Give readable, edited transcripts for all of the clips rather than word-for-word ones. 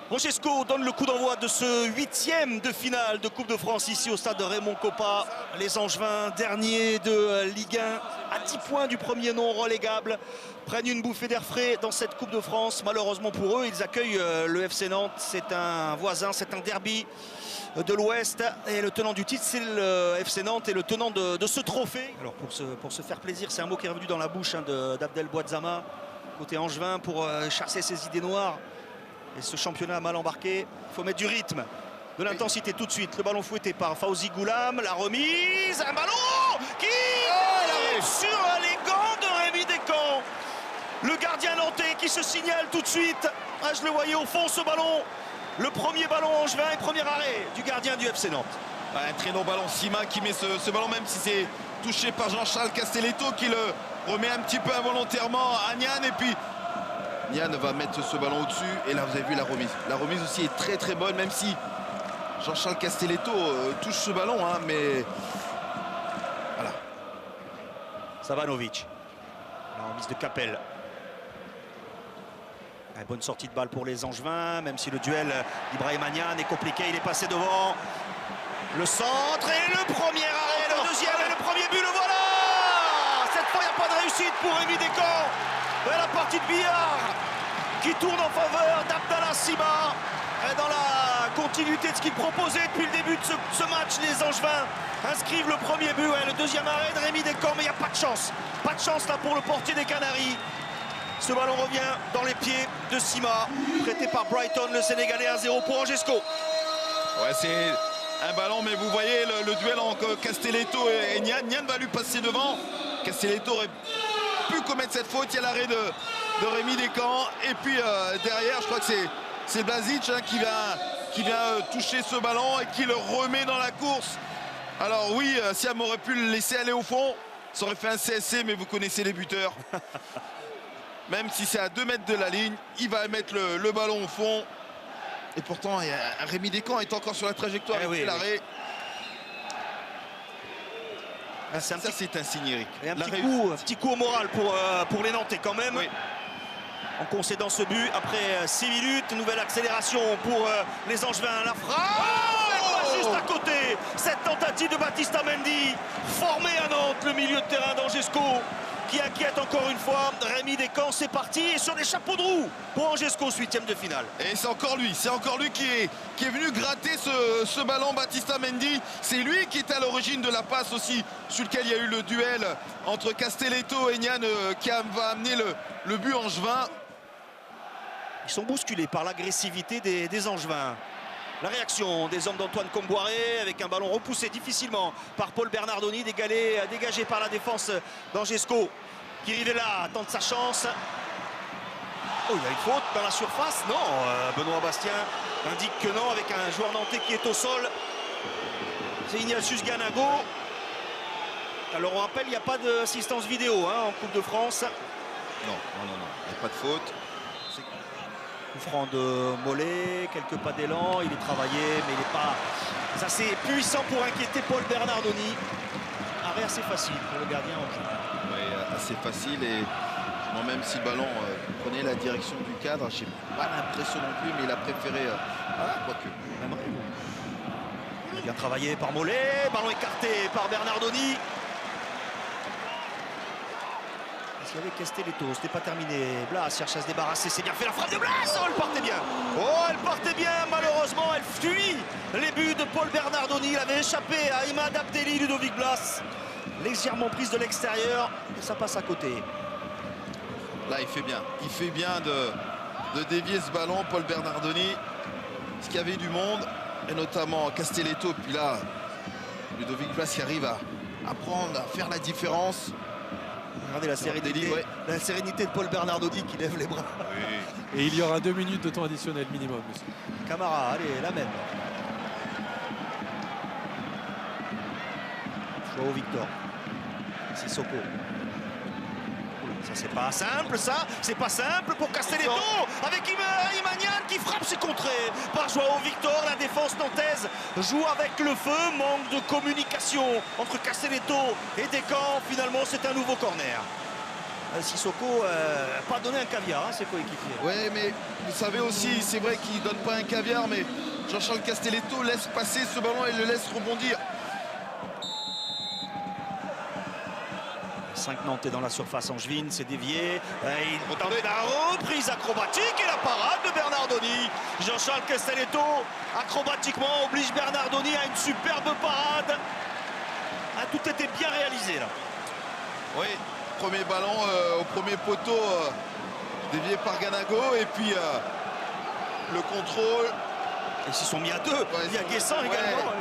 Francesco donne le coup d'envoi de ce 8e de finale de Coupe de France ici au stade de Raymond Kopa. Les Angevins, derniers de Ligue 1, à 10 points du premier non relégable, prennent une bouffée d'air frais dans cette Coupe de France. Malheureusement pour eux, ils accueillent le FC Nantes. C'est un voisin, c'est un derby de l'Ouest. Et le tenant du titre, c'est le FC Nantes et le tenant de ce trophée. Alors pour se faire plaisir, c'est un mot qui est revenu dans la bouche d'Abdel Bouadzama, côté Angevin, pour chasser ses idées noires. Et ce championnat mal embarqué, il faut mettre du rythme, de l'intensité tout de suite. Le ballon fouetté par Fawzi Goulam, la remise, un ballon qui arrive sur les gants de Rémi Descamps. Le gardien nantais qui se signale tout de suite. Ah, je le voyais au fond ce ballon. Le premier ballon angevin et premier arrêt du gardien du FC Nantes. Un très long ballon, Sima qui met ce ballon, même si c'est touché par Jean-Charles Castelletto, qui le remet un petit peu involontairement à Nian. Et puis Nian va mettre ce ballon au-dessus. Et là, vous avez vu la remise. La remise aussi est très très bonne, même si Jean-Charles Castelletto touche ce ballon. Hein, mais voilà. Savanovic. La remise de Capel. Bonne sortie de balle pour les Angevins, même si le duel d'Ibrahima Nian est compliqué. Il est passé devant. Le centre et le premier arrêt, le deuxième et le premier but, le voilà. Cette fois, il n'y a pas de réussite pour Rémi Descamps. Et la partie de billard qui tourne en faveur d'Abdallah Sima. Et dans la continuité de ce qu'il proposait depuis le début de ce match, les Angevins inscrivent le premier but. Ouais, le deuxième arrêt de Rémi Descamps, mais il n'y a pas de chance. Pas de chance là pour le portier des Canaries. Ce ballon revient dans les pieds de Sima, prêté par Brighton, le Sénégalais, 1-0 pour Angesco. Ouais, c'est un ballon, mais vous voyez le duel entre Castelletto et Nian. Nian va lui passer devant. Castelletto aurait pu commettre cette faute. Il y a l'arrêt de Rémi Descamps. Et puis derrière, je crois que c'est Blazic hein, qui vient toucher ce ballon et qui le remet dans la course. Alors oui, Siam aurait pu le laisser aller au fond. Ça aurait fait un CSC, mais vous connaissez les buteurs. Même si c'est à 2 mètres de la ligne, il va mettre le ballon au fond. Et pourtant, Rémi Descamps est encore sur la trajectoire. Oui, l'arrêt. Ça, c'est un signe, Eric. Et un petit coup au moral pour les Nantais quand même. Oui. En concédant ce but, après 6 minutes, nouvelle accélération pour les Angevins. La frappe, juste à côté. Cette tentative de Baptista Mendy, formé à Nantes, le milieu de terrain d'Angesco, qui inquiète encore une fois Rémi Descamps. C'est parti et sur les chapeaux de roue pour Angesco, 8e de finale. Et c'est encore lui qui est venu gratter ce ballon, Baptista Mendy. C'est lui qui est à l'origine de la passe aussi, sur lequel il y a eu le duel entre Castelletto et Nian qui va amener le but angevin. Ils sont bousculés par l'agressivité des Angevins. La réaction des hommes d'Antoine Comboiré avec un ballon repoussé difficilement par Paul Bernardoni, dégagé par la défense d'Angesco. Qui Rivella tente sa chance. Oh, il y a une faute dans la surface. Non, Benoît Bastien indique que non avec un joueur nantais qui est au sol. C'est Ignatius Ganago. Alors on rappelle, il n'y a pas d'assistance vidéo hein, en Coupe de France. Non, il n'y a pas de faute. Coup franc de Mollet, quelques pas d'élan, il est travaillé, mais il n'est pas assez puissant pour inquiéter Paul Bernardoni. Arrêt assez facile pour le gardien. Oui, assez facile et même si le ballon prenait la direction du cadre, je n'ai pas l'impression non plus, mais il a préféré quoique. Bien travaillé par Mollet, ballon écarté par Bernardoni. Il y avait Castelletto, c'était pas terminé. Blas cherche à se débarrasser, c'est bien fait la frappe de Blas. Oh, elle partait bien. Oh, elle partait bien, malheureusement, elle fuit les buts de Paul Bernardoni. Il avait échappé à Imad Abdelli, Ludovic Blas. Légèrement prise de l'extérieur, et ça passe à côté. Là, il fait bien de dévier ce ballon, Paul Bernardoni. Parce qu'il y avait du monde, et notamment Castelletto. Puis là, Ludovic Blas qui arrive à prendre, à faire la différence. Regardez la sérénité de Paul Bernardoni qui lève les bras. Oui. Et il y aura 2 minutes de temps additionnel minimum. Camara, allez, la même. Joao Victor. Sissoko. Ça, c'est pas simple, ça. C'est pas simple pour Castelletto. Avec Imanian qui frappe, c'est contré par Joao Victor. La défense nantaise joue avec le feu. Manque de communication entre Castelletto et Descamps. Finalement, c'est un nouveau corner. Sissoko n'a pas donné un caviar à ses coéquipiers. Ouais, mais vous savez aussi, c'est vrai qu'il ne donne pas un caviar, mais Jean-Charles Castelletto laisse passer ce ballon et le laisse rebondir. 5 Nantais dans la surface angevine, c'est dévié. Il tente la reprise acrobatique et la parade de Bernardoni. Jean-Charles Castelletto, acrobatiquement, oblige Bernardoni à une superbe parade. Tout était bien réalisé là. Oui, premier ballon au premier poteau dévié par Ganago et puis le contrôle. Ils s'y sont mis à deux. Ouais, il y a Guessant également.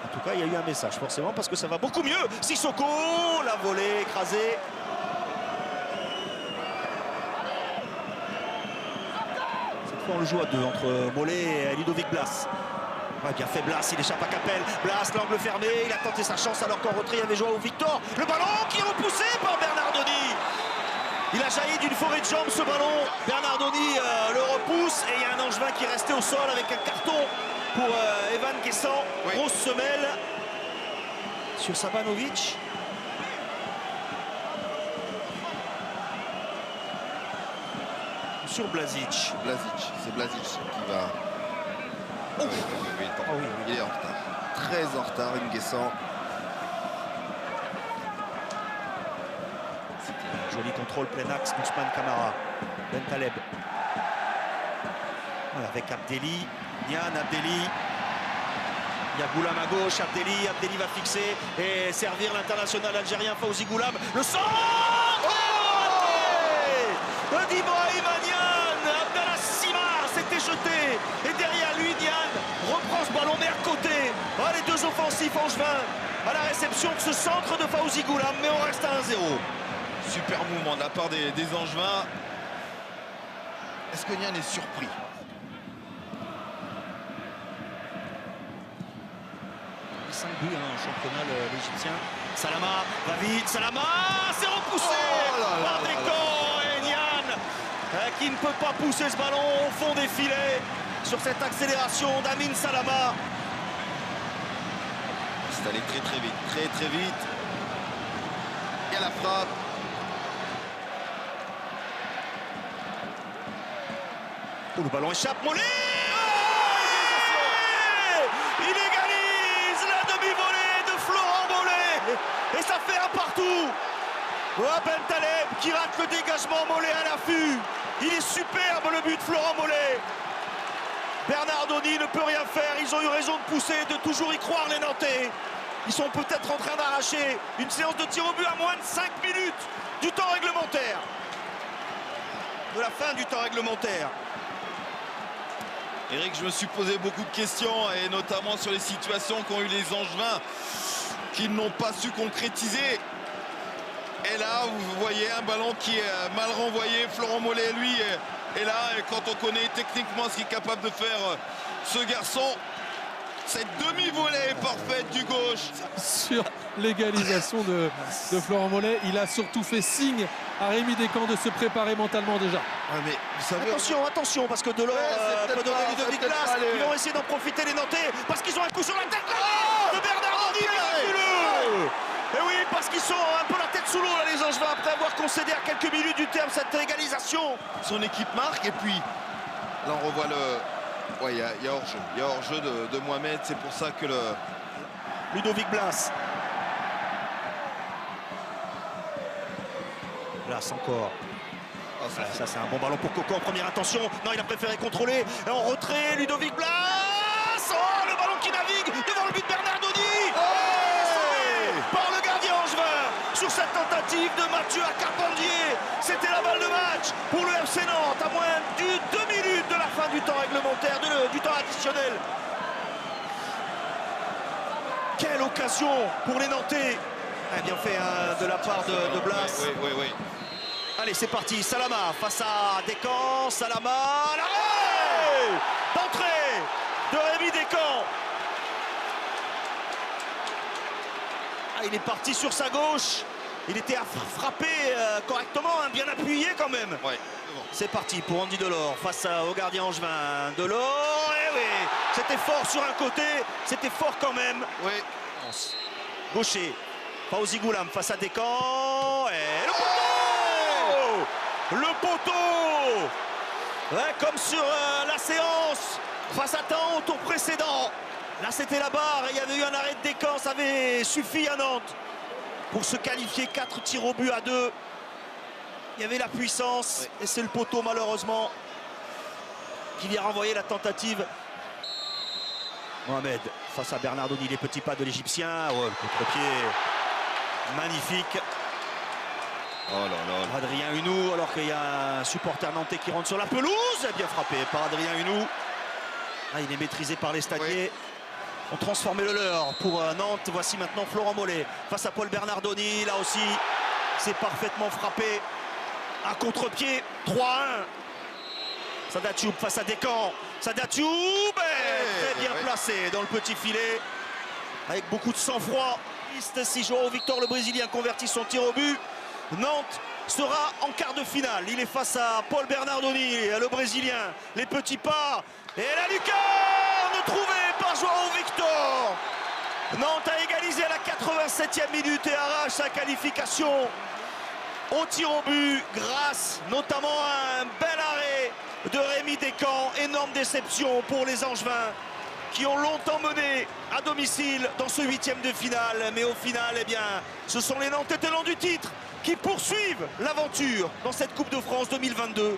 En tout cas, il y a eu un message forcément parce que ça va beaucoup mieux. Sissoko, la volée écrasée. Cette fois, on le joue à deux entre Mollet et Ludovic Blas. Ouais, bien fait Blas, il échappe à Capel. Blas, l'angle fermé, il a tenté sa chance alors qu'en retrait, il y avait Joao Victor. Le ballon qui est repoussé par Bernardoni. Il a jailli d'une forêt de jambes ce ballon. Bernardoni le repousse et il y a un Angevin qui est resté au sol avec un carton pour Evan Guessant. Oui. Grosse semelle sur Sabanovic. Sur Blazic. C'est Blazic qui va... Oh. Oui, il est en retard. Très en retard, Nguessan. Joli contrôle plein axe d'Ousmane Camara. Ben Taleb. Avec Abdelli. Nian Abdelli. Il y a Goulam à gauche. Abdelli va fixer et servir l'international algérien Fawzi Goulam. Le centre d'Ibrahim Nian. Abdallah Sima s'était jeté. Et derrière lui, Nian reprend ce ballon mais à côté. Les deux offensifs angevins à la réception de ce centre de Fawzi Goulam. Mais on reste à 1-0. Super mouvement de la part des Angevins. Est-ce que Nian est surpris? Buts en championnat l'Égyptien. Salama va vite, Salama, c'est repoussé par Descamps et Nian qui ne peut pas pousser ce ballon au fond des filets sur cette accélération d'Amin Salama. C'est allé très vite, très vite. Il y a la frappe. Oh, le ballon échappe, Mollet. Il égalise la demi-volée de Florent Mollet. Et ça fait un partout. Ben Taleb qui rate le dégagement, Mollet à l'affût. Il est superbe le but de Florent Mollet. Bernardoni ne peut rien faire. Ils ont eu raison de pousser, de toujours y croire les Nantais. Ils sont peut-être en train d'arracher une séance de tir au but à moins de 5 minutes du temps réglementaire. De la fin du temps réglementaire. Eric, je me suis posé beaucoup de questions et notamment sur les situations qu'ont eu les Angevins qui n'ont pas su concrétiser. Et là, vous voyez un ballon qui est mal renvoyé. Florent Mollet, lui, est là. Et quand on connaît techniquement ce qu'il est capable de faire ce garçon, cette demi-volée parfaite du gauche. Sur l'égalisation de Florent Mollet, il a surtout fait signe à Rémi Descamps de se préparer mentalement déjà. Ouais, mais vous savez, attention, parce que Delors peut donner Ludovic Blas. Ils vont essayer d'en profiter les Nantais parce qu'ils ont un coup sur la tête de Bernardoni, miraculeux. Et oui, parce qu'ils sont un peu la tête sous l'eau, là, les Angevins, après avoir concédé à quelques minutes du terme cette égalisation. Son équipe marque et puis là on revoit le... Ouais, il y a hors-jeu. Il y a hors-jeu de Mohamed, c'est pour ça que le... Ludovic Blas. Blas encore. Oh, Ça c'est un bon ballon pour Coco en première intention. Non, il a préféré contrôler. Et en retrait, Ludovic Blas. Oh, le ballon qui navigue devant le but de Bernardoni. Par le gardien angevin sur cette tentative de Mathieu à Carpendier. C'était la balle de match pour le FC Nantes à moins de 2 minutes de la fin du temps réglementaire, du temps additionnel. Quelle occasion pour les Nantais. Bien fait de la part de Blas. Oui. Allez, c'est parti. Salama face à Descamps. Salama, l'arrêt d'entrée de Rémi Descamps. Il est parti sur sa gauche. Il était à frapper correctement, bien appuyé quand même. Ouais. C'est parti pour Andy Delors face au gardien angevin. Delors, oui, c'était fort sur un côté, c'était fort quand même. Oui. Gaucher, Fawzi Goulam face à Descamps. Et le poteau le poteau. Ouais, comme sur la séance face à Caen au tour précédent. Là, c'était la barre et il y avait eu un arrêt de Descamps. Ça avait suffi à Nantes pour se qualifier. 4 tirs au but à 2. Il y avait la puissance et c'est le poteau, malheureusement, qui vient renvoyer la tentative. Mohamed face à Bernardoni, les petits pas de l'Égyptien. Oh, le contre-pied magnifique. Oh là là. Adrien Hunou, alors qu'il y a un supporter nantais qui rentre sur la pelouse. Bien frappé par Adrien Hunou. Ah, il est maîtrisé par les stadiers. On transformait le leur pour Nantes. Voici maintenant Florent Mollet face à Paul Bernardoni. Là aussi, c'est parfaitement frappé. Un contre-pied, 3-1. Sada Thioub face à Descamps. Sada Thioub, très bien placé dans le petit filet. Avec beaucoup de sang-froid. Si João Victor, le Brésilien, convertit son tir au but, Nantes sera en quart de finale. Il est face à Paul Bernardoni, le Brésilien. Les petits pas. Et la lucarne trouvée par João Victor. Nantes a égalisé à la 87e minute et arrache sa qualification au tir au but grâce notamment à un bel arrêt de Rémi Descamps. Énorme déception pour les Angevins qui ont longtemps mené à domicile dans ce 8e de finale. Mais au final, eh bien, ce sont les Nantais tenants du titre qui poursuivent l'aventure dans cette Coupe de France 2022-2023.